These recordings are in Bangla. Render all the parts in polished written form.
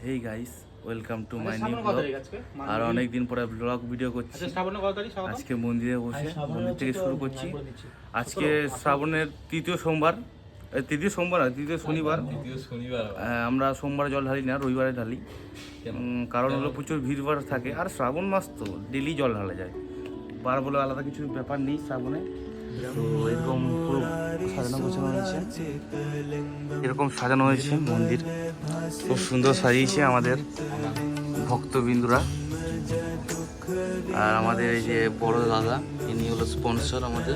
Hey guys, welcome to my new blog. আর অনেক দিন পরে ব্লগ ভিডিও করছি। আজকে মন্দিরে বসে মন্দির থেকে শুরু করছি। আজকে শ্রাবণের তৃতীয় সোমবার, তৃতীয় শনিবার। আমরা সোমবারে জল ঢালি না, রবিবারে ঢালি। কারণ হলো প্রচুর ভিড়ভাড় থাকে, আর শ্রাবণ মাস তো ডেলি জল ঢালা যায়, বার বলে আলাদা কিছু ব্যাপার নেই শ্রাবণে। তো এরকম পুরো সাজানো গোছানো হয়েছে, এরকম সাজানো হয়েছে মন্দির, খুব সুন্দর সাজিয়েছে আমাদের ভক্তবিন্দুরা। আর আমাদের এই যে বড় দাদা, ইনি হলো স্পন্সর আমাদের।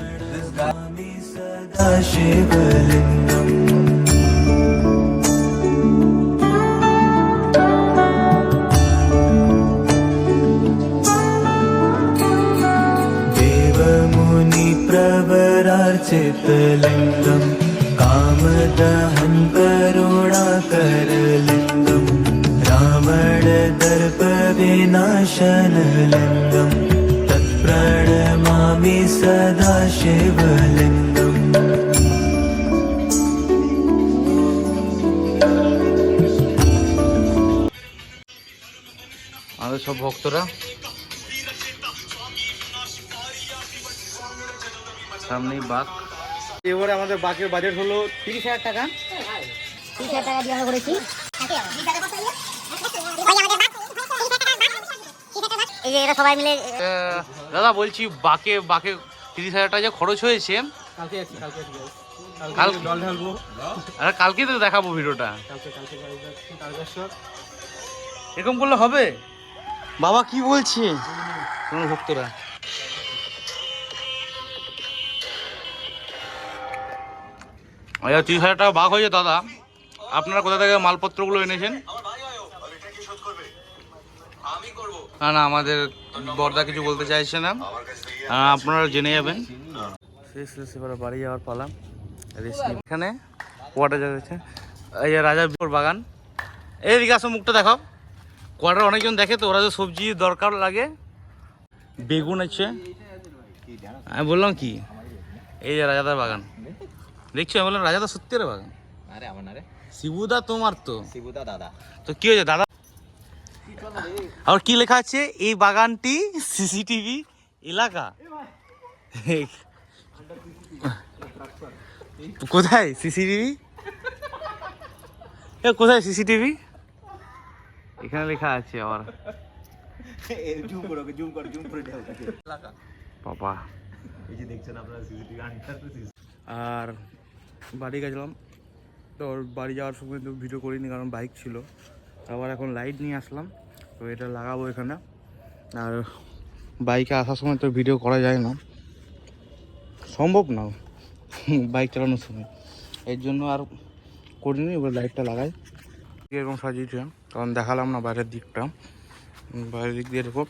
देवमुनि प्रवरार्चितलिङ्गं कामदहं करुणाकरलिङ्गं रावणदर्पविनाशनलिङ्गं तत्प्रणमामि सदा शिवलिङ्गम्। আমাদের সব ভক্তরা সামনেই বাঘ। এবারে আমাদের বাঘের বাজেট হলো 30,000 টাকা। 30,000 টাকা দিয়ে আমরা করেছি। এই যে এরা সবাই মিলে। দাদা বলছি, বাঘে 30,000 টাকা যে খরচ হয়েছে, কালকে তো দেখাবো ভিডিওটা। এরকম করলে হবে? বাবা কি বলছে তোমার ভক্তরা? 30,000 টাকা ভাগ হয়েছে। দাদা আপনারা কোথা থেকে মালপত্রগুলো এনেছেন? না না, আমাদের বর্দা কিছু বলতে চাইছে না, আপনারা জেনে যাবেন। শেষ এবারে বাড়ি যাওয়ার পালা। এখানে কোয়াটার যাচ্ছে, এই যে রাজাপুর বাগান। এই আসো, মুখটা দেখাও। কোয়াটার অনেকজন দেখে তো, ওরা যে সবজি দরকার লাগে, বেগুন আছে। আমি বললাম কি, এই যে রাজাদার বাগান দেখছো? আমি বললাম রাজাদা সত্যি বাগান। আরে আমার না রে, শিবুদা তোমার তো। শিবুদা দাদা। তো কি হয়েছে দাদা? আর কি লেখা আছে? এই বাগানটি সিসিটিভি এলাকা। কোথায় সিসিটিভি? কোথায় সিসিটিভি? এখানে লেখা আছে আবার। বাবা, এই যে দেখছেন আপনারা সিসিটিভি আন্টার। আর বাড়ি গেছিলাম, তো বাড়ি যাওয়ার সময় তো ভিডিও করিনি, কারণ বাইক ছিল। আবার এখন লাইট নিয়ে আসলাম, তো এটা লাগাবো এখানে। আর বাইকে আসার সময় তো ভিডিও করা যায় না, সম্ভব না বাইক চালানোর সময়, এর জন্য আর করিনি। এবার লাইটটা লাগাই। এরকম সাজিয়েছে, কারণ দেখালাম না বাইরের দিকটা, বাইরের দিক দিয়ে এরকম।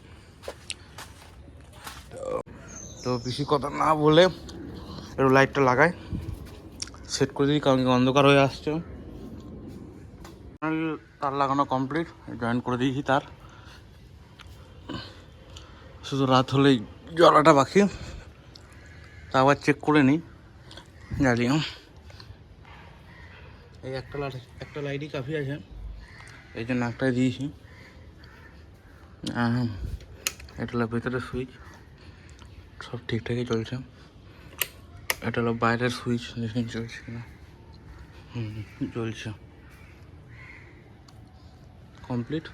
তো বেশি কথা না বলে একটু লাইটটা লাগাই, সেট করে দিই, কারণ অন্ধকার হয়ে আসছে। তার লাগানো কমপ্লিট, জয়েন করে দিয়েছি তার। শুধু রাত হলেই জ্বালাটা বাকি, তা আবার চেক করে নিই জ্বালিয়ে। এই একটা লাইটই কাফি আছে, এই জন্য একটাই দিয়েছি। এটা হলো ভেতরের সুইচ, সব ঠিকঠাকই চলছে। এটা হলো বাইরের সুইচ, দেখুন চলছে কিনা। চলছে কমপ্লিট।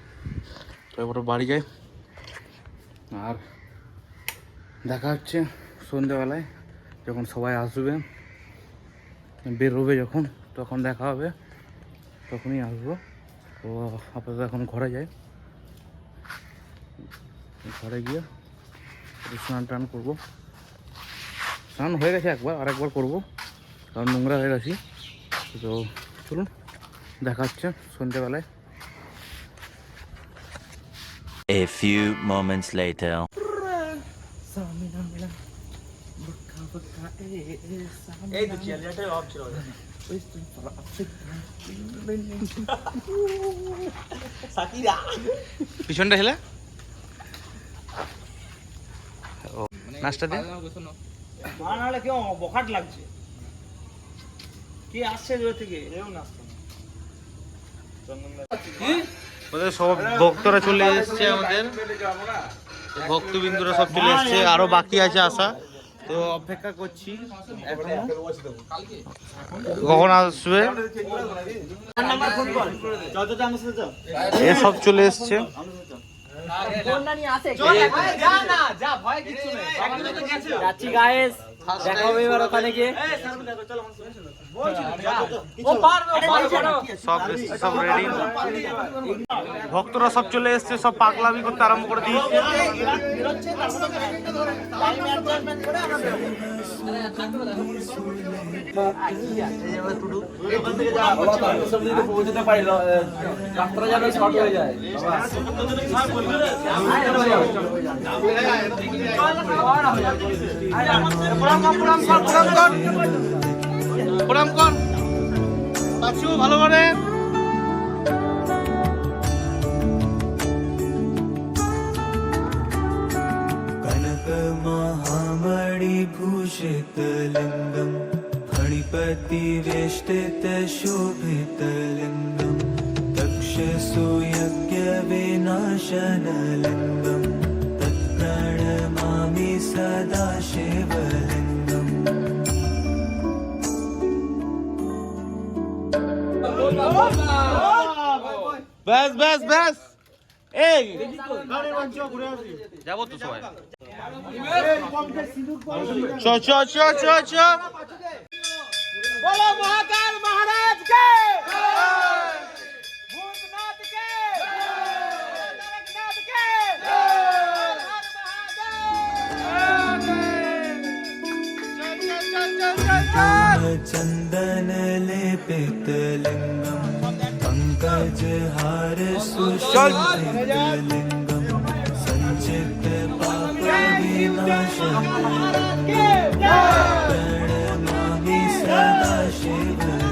তো এবারে বাড়ি যাই, আর দেখা হচ্ছে সন্ধ্যেবেলায়, যখন সবাই আসবে, বেরোবে যখন, তখন দেখা হবে, তখনই আসবো। তো আপাতত এখন ঘরে যাই, ঘরে গিয়ে স্নান টান করবো। স্নান হয়ে গেছে একবার, আরেকবার করবো, কারণ নোংরা হয়ে গেছি। তো চলুন, দেখা হচ্ছে সন্ধ্যেবেলায়। A few moments later. এই তো চেয়ারটা অফ ছিল। সাকিরা পিছনটা হেলে নাচটা দে। নাহলে কেউ বখাট লাগছে, কে আসছে দূর থেকে? এও নাচছে। ওদের সব ভক্তরা চলে এসেছে, আমাদের ভক্তবিন্দুরা সব চলে এসেছে, আরো বাকি আছে আসা। তো অপেক্ষা করছি এখনো কখন আসবে। সব চলে এসছে। সব রেডি, ভক্তরা সব চলে এসছে, সব পাগলামি করতে আরম্ভ করে দিয়েছে। পৌঁছতে পারি রাস্তাটা যেন শর্ট হয়ে যায়। প্রণাম কর বাচ্চু, ভালো করে। कनक महामणिभूषितलिङ्गम् फणिपतिवेष्टितशोभितलिङ्गम् तक्षसूयज्ञविनाशनलिङ्गम् तत्प्रणमामि सदा शिवलिङ्गम्। ব্যাস ব্যাস ব্যাস, এই যাবো তো সবাই। চ চ চ চ চ। बोलो महाकाल महाराज के, भूतनाथ के, तारकनाथ के, चन्दन लेपितलिङ्गम् पङ्कजहार सुशोभितलिङ्गम् सञ्चित पापविनाशनलिङ्गम् प्रणमामि सदा शिवलिङ्गम्।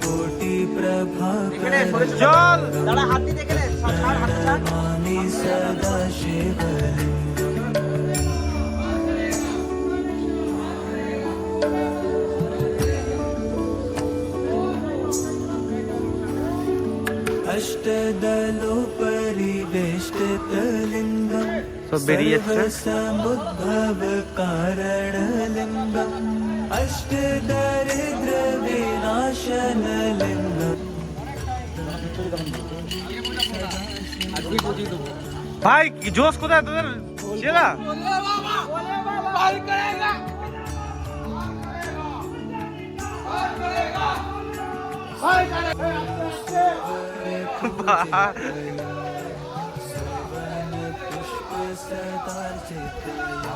कोटि प्रभाकर प्रणमामि सदा शिवलिङ्गम्। अष्टदलोपरिवेष्टितलिङ्गम् सर्वसमुद्भव कारणलिङ्गम् अष्टदरिद्रविनाशनलिङ्गम्। ভাই জোশ কোথায় তোদের ছেলা?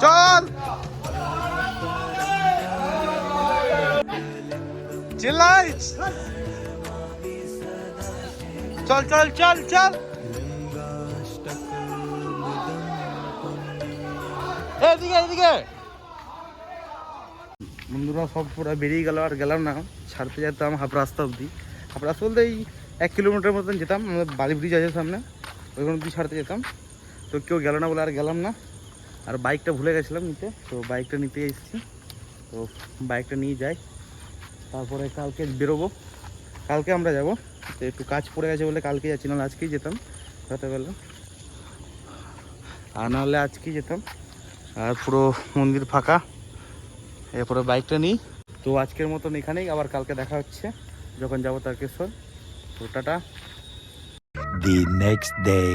চল চিল্লাই, চল চল চল চল। এদিকে এদিকে বন্ধুরা সব পুরো বেরিয়ে গেল, আর গেলাম না, ছাড়তে যেতাম হাফ রাস্তা অবধি। হাফ রাস্তা বলতে এই 1 কিলোমিটার মতন যেতাম, আমাদের বালি ব্রিজ আছে সামনে, ওইখানে অবধি ছাড়তে যেতাম। তো কেউ গেল না বলে আর গেলাম না। আর বাইকটা ভুলে গেছিলাম নিতে, তো বাইকটা নিতে এসেছি। তো বাইকটা নিয়ে যাই, তারপরে কালকে বেরোবো। কালকে আমরা যাব, তো একটু কাজ পড়ে গেছে বলে কালকে যাচ্ছি, নাহলে আজকেই যেতাম রাতেবেলা, আর নাহলে আজকেই যেতাম। আর পুরো মন্দির ফাঁকা, এরপরে বাইকটা নিই। তো আজকের মতন এখানেই, আবার কালকে দেখা হচ্ছে যখন যাবো তারকেশ্বর। তো টাটা। The next day.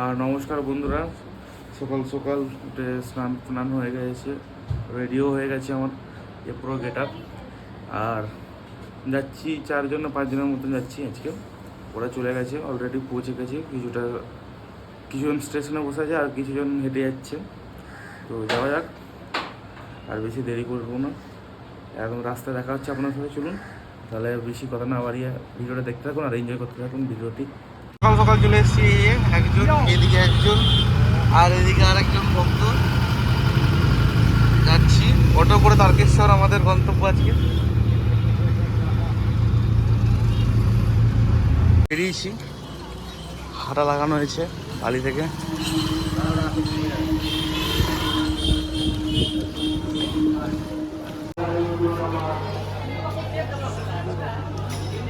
আর নমস্কার বন্ধুরা, সকাল সকাল উঠে স্নান হয়ে গেছে, রেডিও হয়ে গেছে আমার এ পুরো গেট আপ। আর যাচ্ছি 4 জন না 5 জনের মতন যাচ্ছি আজকে। ওরা চলে গেছে, অলরেডি পৌঁছে গেছে। কিছুজন স্টেশনে বসে আছে, আর কিছুজন হেঁটে যাচ্ছে। তো যাওয়া যাক, আর বেশি দেরি করবো না, এখন রাস্তায় দেখা হচ্ছে আপনার সাথে। চলুন তাহলে বেশি কথা না বাড়িয়ে ভিডিওটা দেখতে থাকুন আর এনজয় করতে থাকুন ভিডিওটি। সকাল সকাল চলে এসেছি, একজন এদিকে একজন আর এদিকে আর একজন ভক্ত। যাচ্ছি অটো করে তারকেশ্বর, আমাদের গন্তব্য আজকে। বেরিয়েছি, হাঁটা লাগানো হয়েছে বালি থেকে।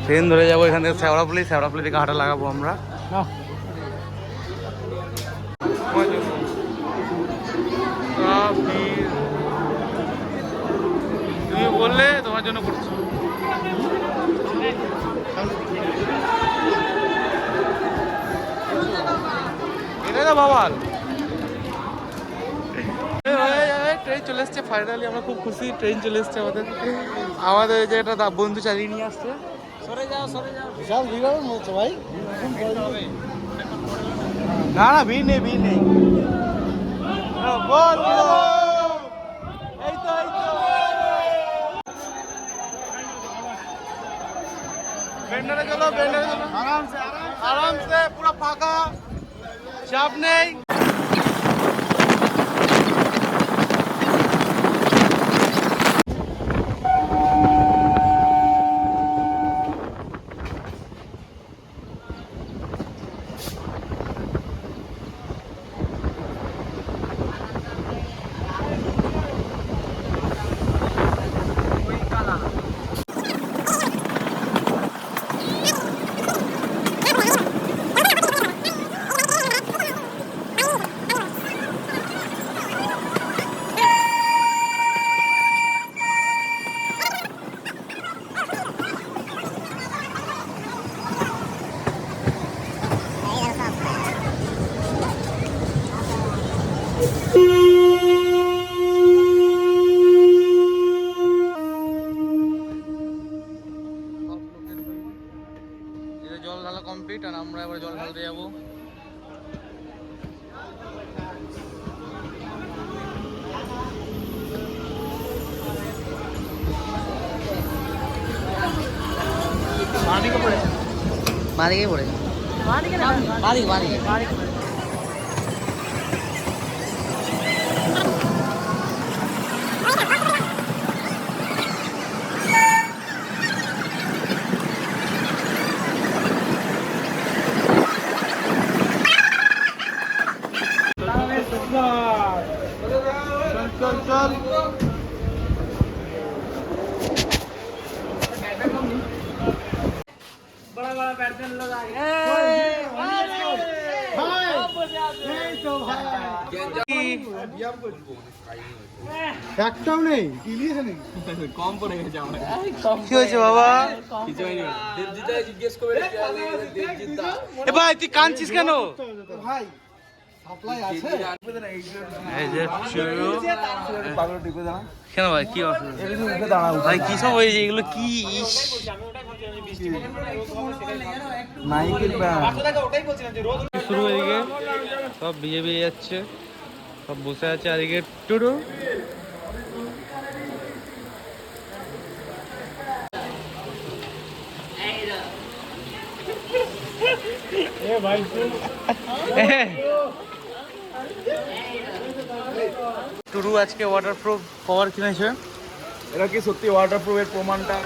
ট্রেন ধরে যাবো এখান থেকে শেওড়াফুলি থেকে হাঁটা লাগাবো আমরা। তুমি বললে তোমার জন্য করছি। এটাই তো বাবাল। ট্রেন চলে এসছে ফাইনালি, আমরা খুব খুশি। ট্রেন চলে এসছে আমাদের যে একটা বন্ধু চালিয়ে নিয়ে আসছে। বিশাল ভিড় হবে মনে হচ্ছে ভাই। না না ভিড় নেই, ভিড় নেই। বল এই তো বেন্ডারে চলো, আরামসে পুরো ফাঁকা, চাপ নেই। জল ঢালা কমপ্লিট, আর আমরা এবার জল ঢালতে যাবো। মাদিকে পড়েছে। চল बड़ा बड़ा बैट्समैन लोग आ गए। একটাও নেই, ইলিয়েছে নাকি? কম পড়ে গেছে আমার। কি হয়েছে বাবা? কিছু হয়নি। দেবজিৎ জিজ্ঞেস করে দেবজিৎ এ ভাই তুই কাঁদছিস কেন? ভাই সাপ্লাই আছে? এই যে শুরু। পাগল টিপে দাঁড়া। কেন ভাই কি অসুবিধা? এদিকে উঠে দাঁড়া। ভাই কি সব হয়েছে এগুলো? কি ইস নাইকের ব্যান্ড। শুরু এদিকে সব ভিজে ভিজে যাচ্ছে, সব বসে আছে। আর এদিকে টুডু টুডু আজকে ওয়াটারপ্রুফ কভার কিনেছে। এটা কি সত্যি ওয়াটারপ্রুফের প্রমাণটা?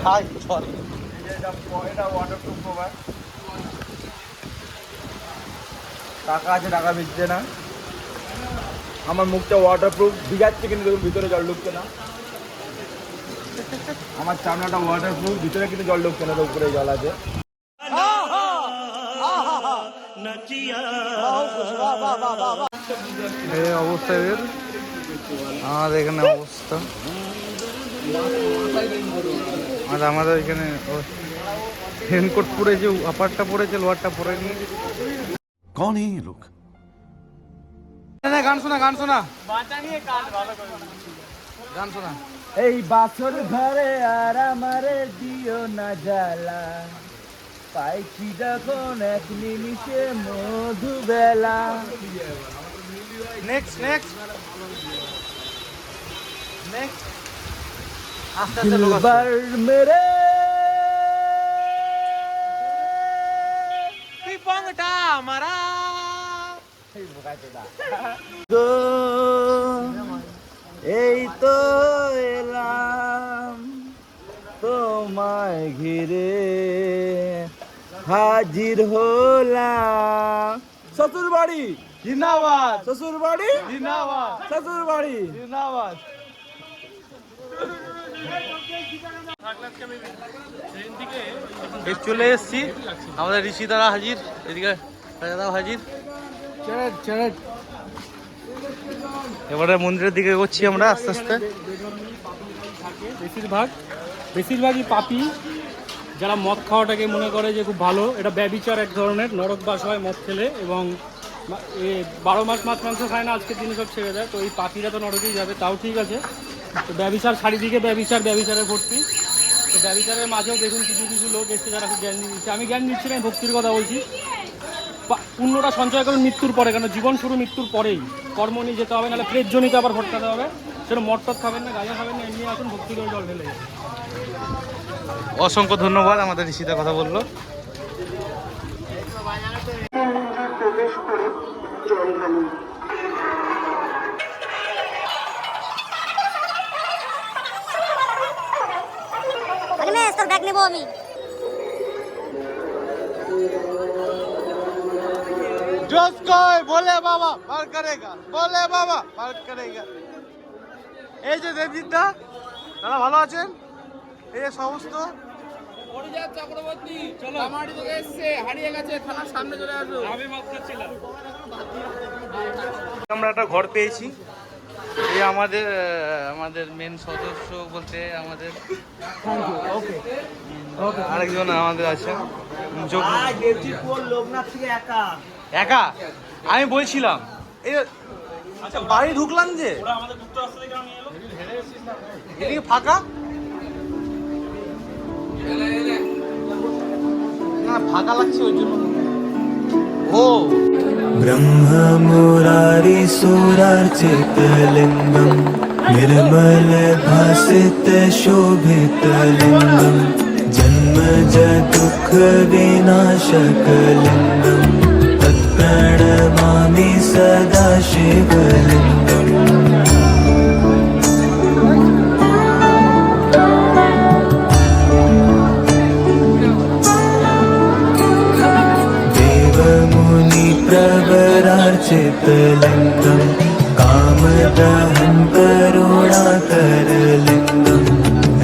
ভাই চল, এটা ওয়াটারপ্রুফ কভার। টাকা আছে, টাকা ভিজছে না। আমার মুখটা ওয়াটারপ্রুফ, ভিজাচ্ছে কিন্তু ভিতরে জল ঢুকছে না। আমার চামড়াটা ওয়াটারপ্রুফ, ভিতরে কিন্তু জল ঢুকছে না, উপরে জল আছে। এই অবস্থা এর, আমাদের এখানে অবস্থা। আর আমাদের এখানে রেনকোট পরেছে, আপারটা পরেছে, লোয়ারটা পরে নি। कौन है ये लोग? গান শোনা, গান শোনা, বাঁচা নিয়ে কাজ ভালো করে। গান শোনা। এই বাছর ঘরে আর আমারে দিও না জ্বালা, পাইছি যখন এক নিমিষে মধুবেলা। নেক্সট নেক্সট নেক্সট আস্তে আস্তে লোক আসছে। দিলবার মেরে পিপংটা মারা গো, এই তো এলাম তোমায় ঘিরে। হাজির হলাম শ্বশুর বাড়ি জিন্দাবাদ, শ্বশুর বাড়ি জিন্দাবাদ, শ্বশুর বাড়ি জিন্দাবাদ। চলে এসেছি, আমাদের ঋষি দ্বারা হাজির, এদিকে দাদাও হাজির। এবারে মন্দিরের দিকে এগোচ্ছি আমরা আস্তে আস্তে। বেশিরভাগই পাপি, যারা মদ খাওয়াটাকে মনে করে যে খুব ভালো, এটা ব্যভিচার এক ধরনের, নরকবাস হয় মদ খেলে, এবং 12 মাস মাছ মাংস খায় না, আজকের দিনে সব ছেড়ে দেয়। তো এই পাপিরা তো নরকেই যাবে, তাও ঠিক আছে। তো ব্যভিচার চারিদিকে ব্যভিচারে ভর্তি। তো ব্যভিচারের মাঝেও দেখুন কিছু কিছু লোক এসছে যারা খুব জ্ঞান দিচ্ছে। আমি জ্ঞান দিচ্ছি না, ভক্তির কথা বলছি। পুণ্যটা সঞ্চয় করুন মৃত্যুর পরে, কেন জীবন শুরু মৃত্যুর পরেই। কর্ম নিয়ে যেতে হবে, নাহলে প্রেতজনিতে আবার ভটকাতে হবে। সেটা মটটত খাবেন না, গাঁজা খাবেন না, এমনি আসুন, ভক্তি করে জল ঢেলে যাবে। অসংখ্য ধন্যবাদ, আমাদের ঋষিদা কথা বললো। তোর ব্যাগ নেবো আমি। বলে বাবা বার করেগা, বলে বাবা বার করেগা। এই যে দেবজিৎদা, দাদা ভালো আছেন? এই যে সমস্ত চক্রবর্তী কামাড়ি থেকে এসছে, হারিয়ে গেছে, থানার সামনে চলে আসো। আমি মাফ করছিলাম। আমরা একটা ঘর পেয়েছি। এই আমাদের মেন সদস্য বলতে আমাদের আরেকজন আমাদের আছে একা। আমি বলছিলাম এই আচ্ছা বাড়ি ঢুকলাম যে এদিকে ফাঁকা না, ফাঁকা লাগছে ওই জন্য। ও ब्रह्म मुरारी सुरार्चित लिंगम निर्मल भासित शोभित लिंगम जन्मज दुख विनाशक लिंगम तत्प्रणमामि सदा शिवलिंगम प्रवरार्चितलिङ्गं कामदहं करुणाकरलिङ्गं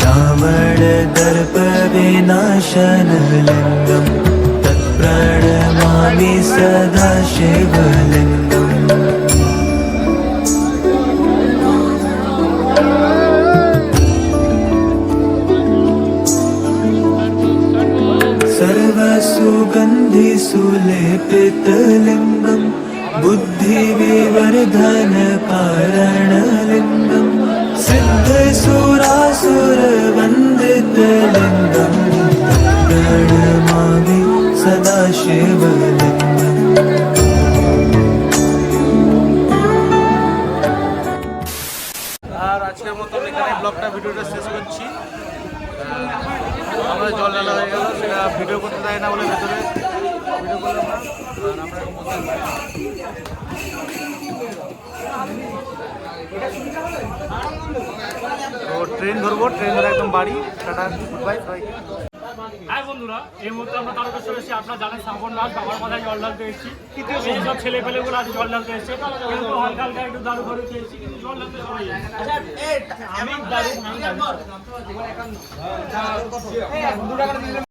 रावणदर्पविनाशनलिङ्गं तत्प्रणमामि सदा शिवलिङ्गम् सर्वसुगन्धि सुलेपितलिङ्गं बुद्धिविवर्धन कारणलिङ्गं सिद्धसुरासुरवन्दितलिङ्गं प्रणमामि सदा शिवलिङ्गम्। আর আজকের মতো এখানে ব্লগটা ভিডিওটা শেষ করছি। আমরা জল ঢালা হয়ে গেল, সেটা ভিডিও করতে দেয় না বলে ভেতরে ভিডিও করলাম না। তো ট্রেন ধরবো, ট্রেন ধরে একদম বাড়ি। টাটা, গুড বাই সবাইকে। হ্যাঁ বন্ধুরা, এই মুহূর্তে আমরা তারকেশ্বর এসেছি। আপনারা জানেন শ্রাবণ মাস, বাবার মাথায় জল ঢালতে এসেছি। এই সব ছেলে পেলেগুলো আজ জল ঢালতে এসেছে, কিন্তু হালকা হালকা একটু দারু ঘরে খেয়েছি, কিন্তু জল ঢালতে সবাই আমি দারু